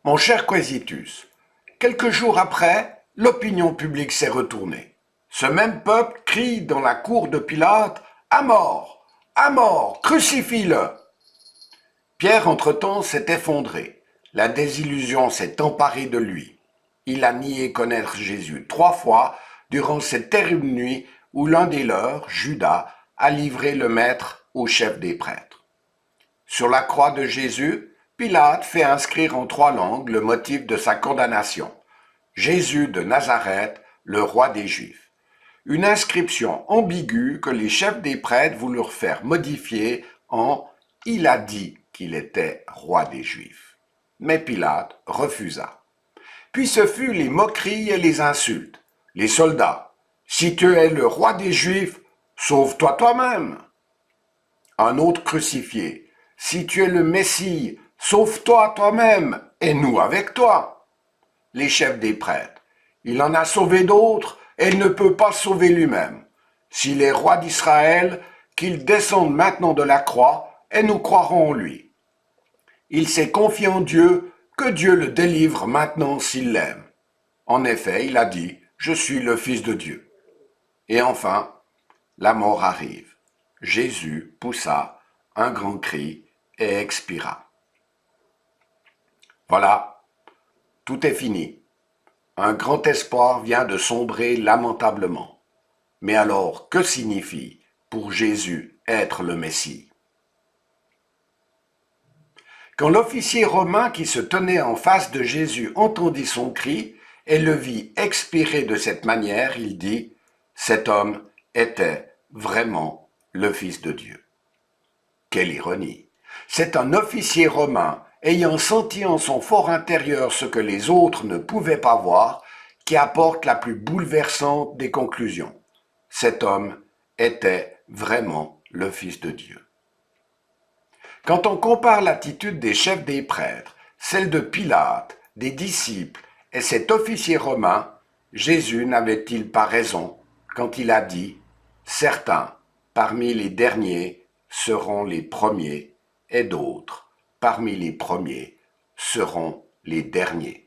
Mon cher Quesitus, quelques jours après, l'opinion publique s'est retournée. Ce même peuple crie dans la cour de Pilate à mort, crucifie-le. Pierre, entre-temps, s'est effondré. La désillusion s'est emparée de lui. Il a nié connaître Jésus 3 fois durant cette terrible nuit où l'un des leurs, Judas, a livré le maître au chef des prêtres. Sur la croix de Jésus, Pilate fait inscrire en 3 langues le motif de sa condamnation. Jésus de Nazareth, le roi des Juifs. Une inscription ambiguë que les chefs des prêtres voulurent faire modifier en « Il a dit qu'il était roi des Juifs ». Mais Pilate refusa. Puis ce fut les moqueries et les insultes. Les soldats, « Si tu es le roi des Juifs, sauve-toi toi-même ». Un autre crucifié, « Si tu es le Messie, sauve-toi toi-même et nous avec toi ». Les chefs des prêtres, « Il en a sauvé d'autres et il ne peut pas sauver lui-même. S'il est roi d'Israël, qu'il descende maintenant de la croix et nous croirons en lui. Il s'est confié en Dieu, que Dieu le délivre maintenant s'il l'aime. En effet, il a dit, je suis le Fils de Dieu. Et enfin, la mort arrive. Jésus poussa un grand cri et expira. Voilà, tout est fini. Un grand espoir vient de sombrer lamentablement. Mais alors, que signifie pour Jésus être le Messie? Quand l'officier romain qui se tenait en face de Jésus entendit son cri et le vit expirer de cette manière, il dit « Cet homme était vraiment le Fils de Dieu ». Quelle ironie! C'est un officier romain ayant senti en son fort intérieur ce que les autres ne pouvaient pas voir qui apporte la plus bouleversante des conclusions. Cet homme était vraiment le Fils de Dieu. Quand on compare l'attitude des chefs des prêtres, celle de Pilate, des disciples et cet officier romain, Jésus n'avait-il pas raison quand il a dit « Certains parmi les derniers seront les premiers et d'autres parmi les premiers seront les derniers ».